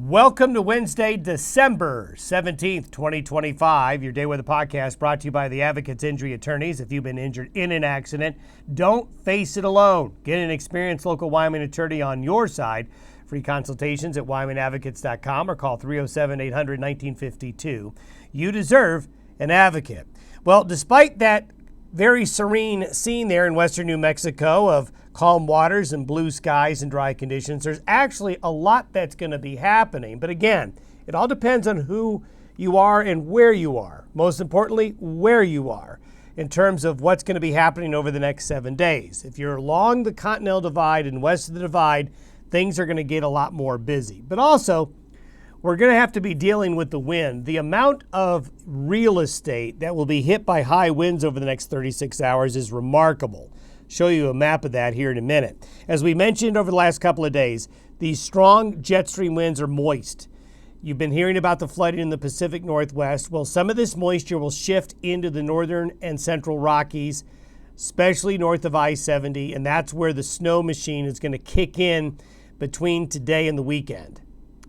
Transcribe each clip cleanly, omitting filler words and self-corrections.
Welcome to Wednesday, December 17th, 2025. Your Day Weather Podcast brought to you by the Advocates Injury Attorneys. If you've been injured in an accident, don't face it alone. Get an experienced local Wyoming attorney on your side. Free consultations at WyomingAdvocates.com or call 307-800-1952. You deserve an advocate. Well, despite that very serene scene there in western New Mexico of calm waters and blue skies and dry conditions, there's actually a lot that's going to be happening. But again, it all depends on who you are and where you are. Most importantly, where you are in terms of what's going to be happening over the next 7 days. If you're along the Continental Divide and west of the Divide, things are going to get a lot more busy. But also, we're going to have to be dealing with the wind. The amount of real estate that will be hit by high winds over the next 36 hours is remarkable. Show you a map of that here in a minute. As we mentioned over the last couple of days, these strong jet stream winds are moist. You've been hearing about the flooding in the Pacific Northwest. Well, some of this moisture will shift into the northern and central Rockies, especially north of I-70, and that's where the snow machine is going to kick in between today and the weekend,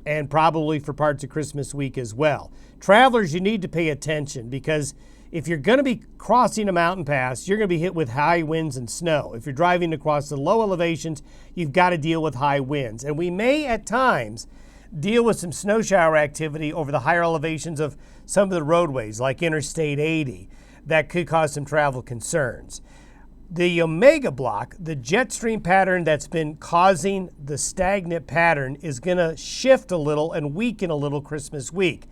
and probably for parts of Christmas week as well. Travelers, you need to pay attention because if you're going to be crossing a mountain pass, you're going to be hit with high winds and snow. If you're driving across the low elevations, you've got to deal with high winds. And we may at times deal with some snow shower activity over the higher elevations of some of the roadways like Interstate 80 that could cause some travel concerns. The Omega block, the jet stream pattern that's been causing the stagnant pattern, is going to shift a little and weaken a little Christmas week.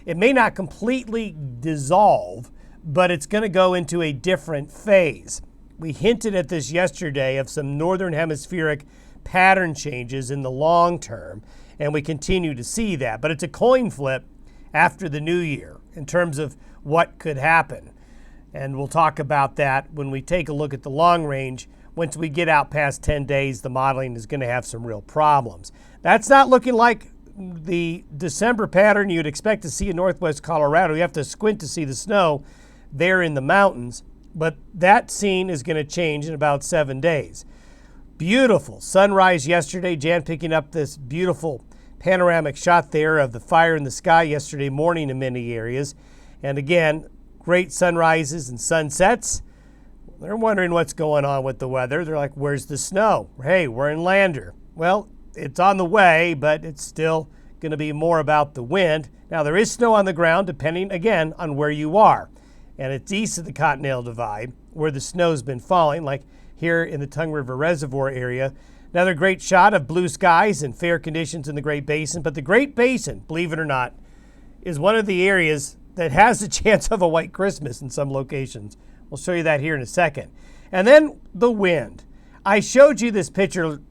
It may not completely dissolve, but it's going to go into a different phase. We hinted at this yesterday of some northern hemispheric pattern changes in the long term, and we continue to see that. But it's a coin flip after the new year in terms of what could happen. And we'll talk about that when we take a look at the long range. Once we get out past 10 days, the modeling is going to have some real problems. That's not looking like the December pattern you'd expect to see in northwest Colorado. You have to squint to see the snow there in the mountains, but that scene is going to change in about 7 days. Beautiful sunrise yesterday. Jan picking up this beautiful panoramic shot there of the fire in the sky yesterday morning in many areas. And again, great sunrises and sunsets. They're wondering what's going on with the weather. They're like, where's the snow? Hey, we're in Lander. Well, it's on the way, but it's still going to be more about the wind. Now, there is snow on the ground, depending, again, on where you are. And it's east of the Continental Divide, where the snow's been falling, like here in the Tongue River Reservoir area. Another great shot of blue skies and fair conditions in the Great Basin. But the Great Basin, believe it or not, is one of the areas that has a chance of a white Christmas in some locations. We'll show you that here in a second. And then the wind. I showed you this picture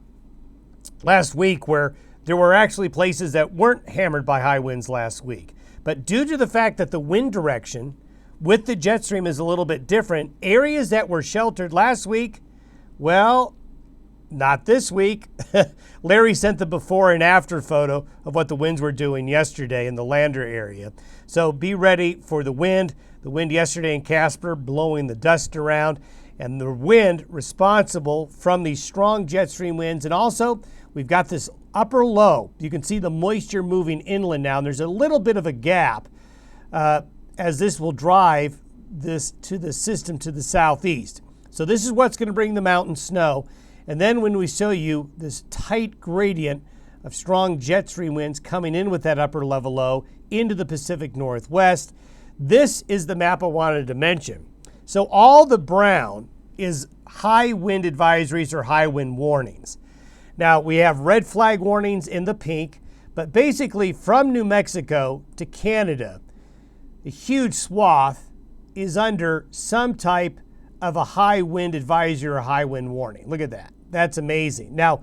last week where there were actually places that weren't hammered by high winds last week. But due to the fact that the wind direction with the jet stream is a little bit different, areas that were sheltered last week, well, not this week. Larry sent the before and after photo of what the winds were doing yesterday in the Lander area. So be ready for the wind. The wind yesterday in Casper blowing the dust around, and the wind responsible from these strong jet stream winds. And also, we've got this upper low. You can see the moisture moving inland now, and there's a little bit of a gap as this will drive this to the system to the southeast. So this is what's going to bring the mountain snow. And then when we show you this tight gradient of strong jet stream winds coming in with that upper level low into the Pacific Northwest, this is the map I wanted to mention. So all the brown is high wind advisories or high wind warnings. Now we have red flag warnings in the pink, but basically from New Mexico to Canada, a huge swath is under some type of a high wind advisory or high wind warning. Look at that. That's amazing. Now,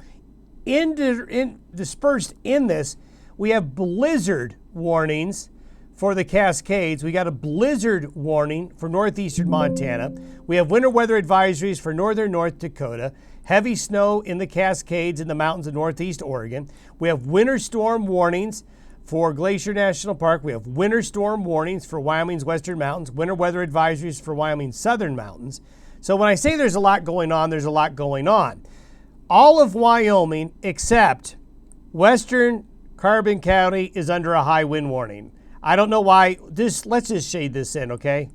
dispersed in this, we have blizzard warnings for the Cascades. We got a blizzard warning for northeastern Montana. We have winter weather advisories for northern North Dakota, heavy snow in the Cascades in the mountains of northeast Oregon. We have winter storm warnings for Glacier National Park. We have winter storm warnings for Wyoming's western mountains, winter weather advisories for Wyoming's southern mountains. So when I say there's a lot going on, there's a lot going on. All of Wyoming except western Carbon County is under a high wind warning. I don't know why. Let's just shade this in, okay?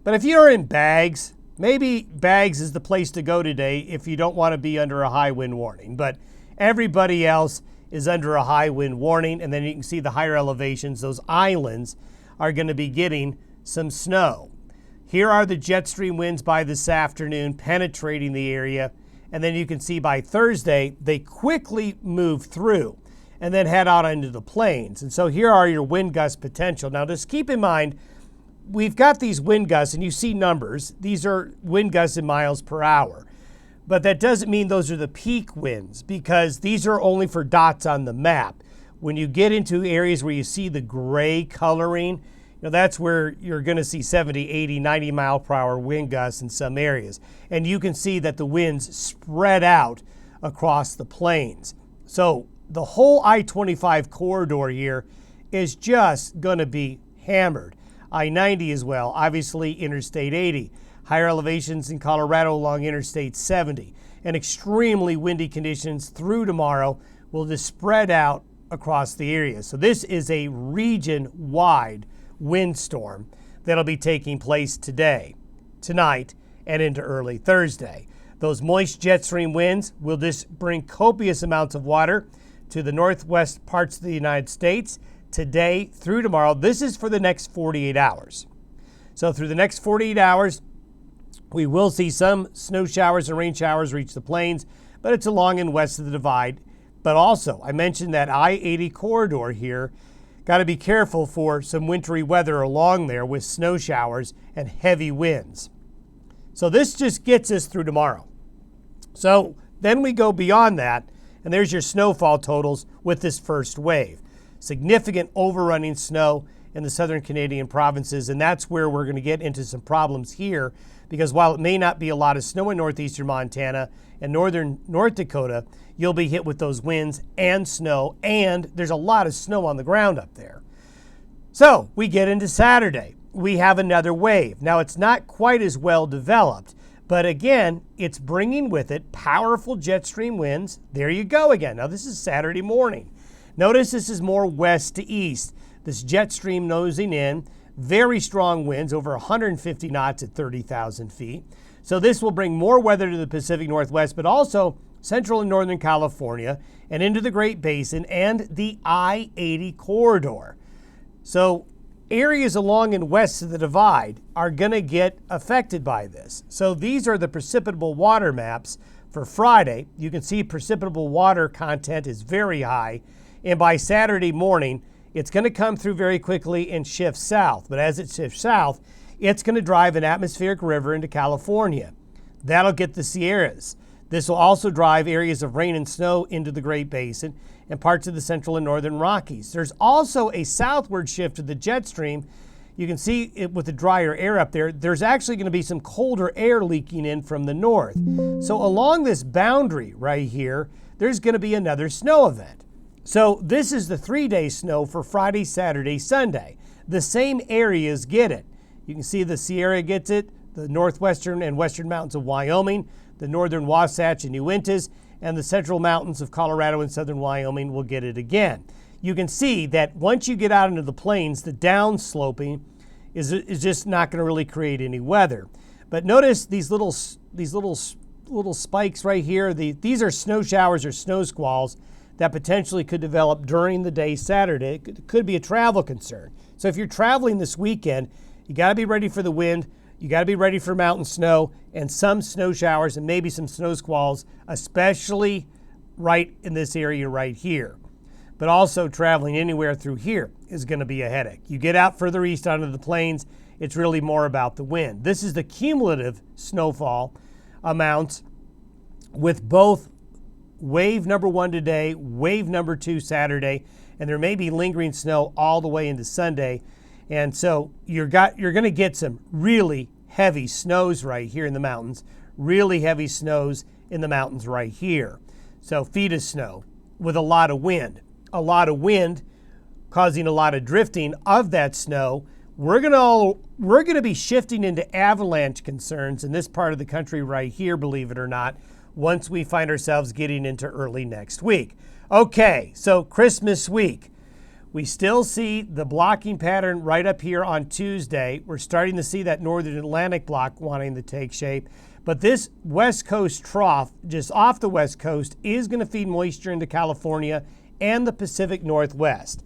But if you're in Bags, maybe Bags is the place to go today if you don't want to be under a high wind warning. But everybody else is under a high wind warning. And then you can see the higher elevations, those islands, are going to be getting some snow. Here are the jet stream winds by this afternoon penetrating the area. And then you can see by Thursday, they quickly move through and then head out into the plains. And so here are your wind gust potential. Now just keep in mind, we've got these wind gusts and you see numbers. These are wind gusts in miles per hour. But that doesn't mean those are the peak winds because these are only for dots on the map. When you get into areas where you see the gray coloring, that's where you're going to see 70, 80, 90 mile per hour wind gusts in some areas. And you can see that the winds spread out across the plains. So the whole I-25 corridor here is just going to be hammered. I-90 as well, obviously Interstate 80. Higher elevations in Colorado along Interstate 70. And extremely windy conditions through tomorrow will just spread out across the area. So this is a region-wide windstorm that'll be taking place today, tonight, and into early Thursday. Those moist jet stream winds will just bring copious amounts of water to the northwest parts of the United States today through tomorrow. This is for the next 48 hours. So through the next 48 hours, we will see some snow showers and rain showers reach the plains, but it's along and west of the divide. But also, I mentioned that I-80 corridor here. Got to be careful for some wintry weather along there with snow showers and heavy winds. So this just gets us through tomorrow. So then we go beyond that, and there's your snowfall totals with this first wave. Significant overrunning snow in the southern Canadian provinces, and that's where we're going to get into some problems here, because while it may not be a lot of snow in northeastern Montana and northern North Dakota, you'll be hit with those winds and snow, and there's a lot of snow on the ground up there. So we get into Saturday. We have another wave. Now it's not quite as well developed, but again, it's bringing with it powerful jet stream winds. There you go again. Now this is Saturday morning. Notice this is more west to east. This jet stream nosing in, very strong winds, over 150 knots at 30,000 feet. So this will bring more weather to the Pacific Northwest, but also central and northern California and into the Great Basin and the I-80 corridor. So areas along and west of the divide are going to get affected by this. So these are the precipitable water maps for Friday. You can see precipitable water content is very high. And by Saturday morning, it's going to come through very quickly and shift south. But as it shifts south, it's going to drive an atmospheric river into California. That'll get the Sierras. This will also drive areas of rain and snow into the Great Basin and parts of the central and northern Rockies. There's also a southward shift of the jet stream. You can see it with the drier air up there. There's actually going to be some colder air leaking in from the north. So along this boundary right here, there's going to be another snow event. So this is the 3-day snow for Friday, Saturday, Sunday. The same areas get it. You can see the Sierra gets it, the northwestern and western mountains of Wyoming, the northern Wasatch and Uintas, and the central mountains of Colorado and southern Wyoming will get it again. You can see that once you get out into the plains, the downsloping is just not going to really create any weather. But notice these little spikes right here. These are snow showers or snow squalls that potentially could develop during the day Saturday. It could be a travel concern. So if you're traveling this weekend, you got to be ready for the wind. You got to be ready for mountain snow and some snow showers and maybe some snow squalls, especially right in this area right here. But also traveling anywhere through here is going to be a headache. You get out further east onto the plains, it's really more about the wind. This is the cumulative snowfall amounts with both wave number 1 today, wave number 2 Saturday, and there may be lingering snow all the way into Sunday. And so you're going to get some really heavy snows right here in the mountains, really heavy snows in the mountains right here. So feet of snow with a lot of wind causing a lot of drifting of that snow. We're going to be shifting into avalanche concerns in this part of the country right here, believe it or not, once we find ourselves getting into early next week. Okay, so Christmas week. We still see the blocking pattern right up here on Tuesday. We're starting to see that northern Atlantic block wanting to take shape. But this west coast trough, just off the west coast, is going to feed moisture into California and the Pacific Northwest.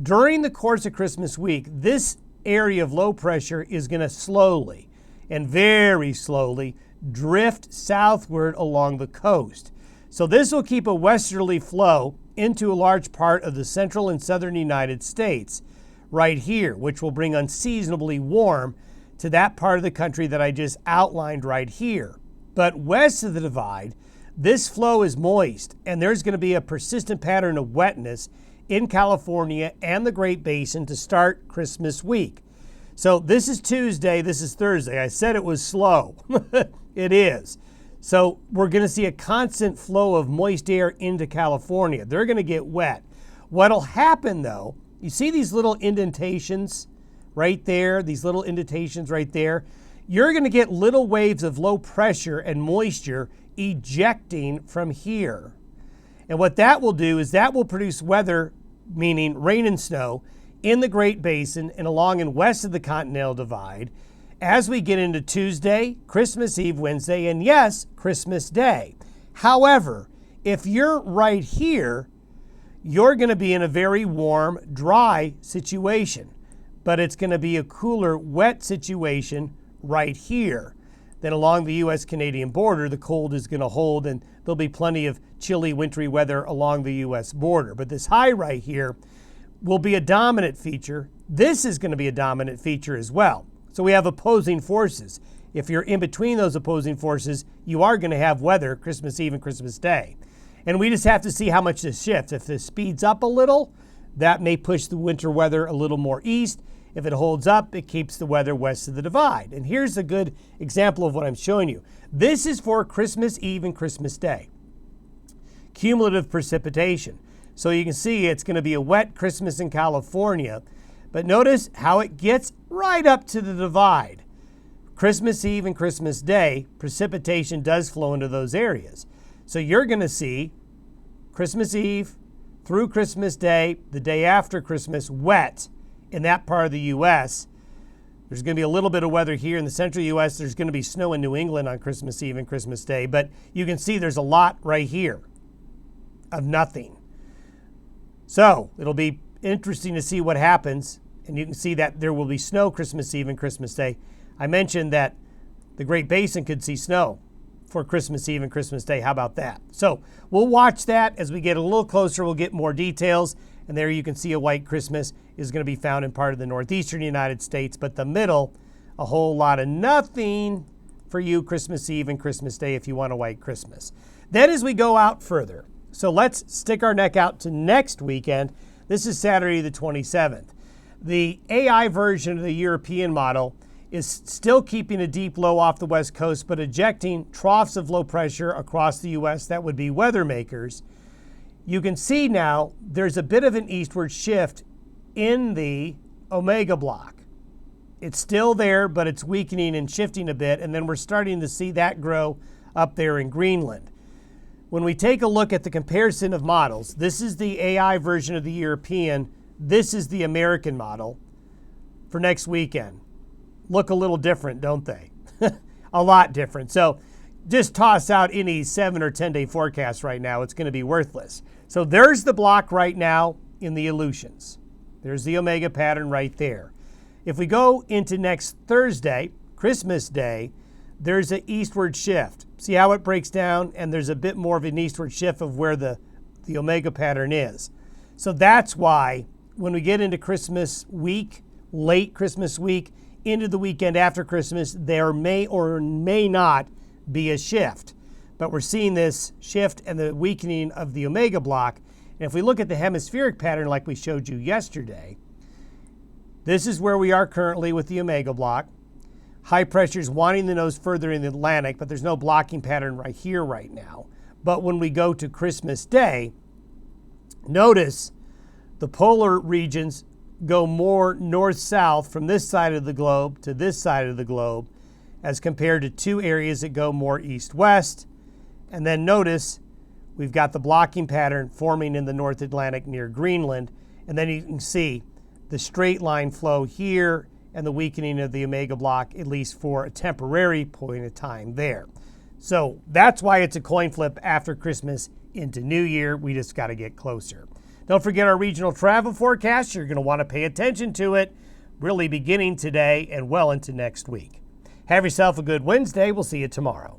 During the course of Christmas week, this area of low pressure is going to slowly and very slowly drift southward along the coast. So this will keep a westerly flow into a large part of the central and southern United States right here, which will bring unseasonably warm to that part of the country that I just outlined right here. But west of the divide, this flow is moist, and there's going to be a persistent pattern of wetness in California and the Great Basin to start Christmas week. So this is Tuesday, this is Thursday. I said it was slow. It is. So we're going to see a constant flow of moist air into California. They're going to get wet. What'll happen though, you see these little indentations right there, these little indentations right there? You're going to get little waves of low pressure and moisture ejecting from here. And what that will do is that will produce weather, meaning rain and snow, in the Great Basin and along and west of the Continental Divide as we get into Tuesday, Christmas Eve, Wednesday, and yes, Christmas Day. However, if you're right here, you're going to be in a very warm, dry situation, but it's going to be a cooler, wet situation right here. Then along the U.S.-Canadian border, the cold is going to hold, and there'll be plenty of chilly, wintry weather along the U.S. border. But this high right here will be a dominant feature. This is going to be a dominant feature as well. So we have opposing forces. If you're in between those opposing forces, you are going to have weather Christmas Eve and Christmas Day. And we just have to see how much this shifts. If this speeds up a little, that may push the winter weather a little more east. If it holds up, it keeps the weather west of the divide. And here's a good example of what I'm showing you. This is for Christmas Eve and Christmas Day. Cumulative precipitation. So you can see it's going to be a wet Christmas in California. But notice how it gets right up to the divide. Christmas Eve and Christmas Day, precipitation does flow into those areas. So you're going to see Christmas Eve through Christmas Day, the day after Christmas, wet in that part of the U.S. There's going to be a little bit of weather here in the central U.S. There's going to be snow in New England on Christmas Eve and Christmas Day. But you can see there's a lot right here of nothing. So it'll be interesting to see what happens. And you can see that there will be snow Christmas Eve and Christmas Day. I mentioned that the Great Basin could see snow for Christmas Eve and Christmas Day. How about that? So we'll watch that as we get a little closer. We'll get more details. And there you can see a white Christmas is going to be found in part of the northeastern United States. But the middle, a whole lot of nothing for you Christmas Eve and Christmas Day if you want a white Christmas. Then as we go out further, so let's stick our neck out to next weekend. This is Saturday the 27th. The AI version of the European model is still keeping a deep low off the west coast, but ejecting troughs of low pressure across the U.S. that would be weather makers. You can see now there's a bit of an eastward shift in the Omega block. It's still there, but it's weakening and shifting a bit, and then we're starting to see that grow up there in Greenland. When we take a look at the comparison of models, this is the AI version of the European, this is the American model for next weekend. Look a little different, don't they? A lot different. So just toss out any 7 or 10 day forecast right now. It's going to be worthless. So there's the block right now in the Aleutians. There's the Omega pattern right there. If we go into next Thursday, Christmas Day, there's an eastward shift. See how it breaks down? And there's a bit more of an eastward shift of where the Omega pattern is. So that's why when we get into Christmas week, late Christmas week, into the weekend after Christmas, there may or may not be a shift. But we're seeing this shift and the weakening of the Omega block. And if we look at the hemispheric pattern like we showed you yesterday, this is where we are currently with the Omega block. High pressure is wanting the nose further in the Atlantic, but there's no blocking pattern right here right now. But when we go to Christmas Day, notice the polar regions go more north-south from this side of the globe to this side of the globe as compared to two areas that go more east-west. And then notice we've got the blocking pattern forming in the North Atlantic near Greenland, And then you can see the straight line flow here and the weakening of the omega block, at least for a temporary point of time there. So that's why it's a coin flip after Christmas into New Year. We just got to get closer. Don't forget our regional travel forecast. You're going to want to pay attention to it, really beginning today and well into next week. Have yourself a good Wednesday. We'll see you tomorrow.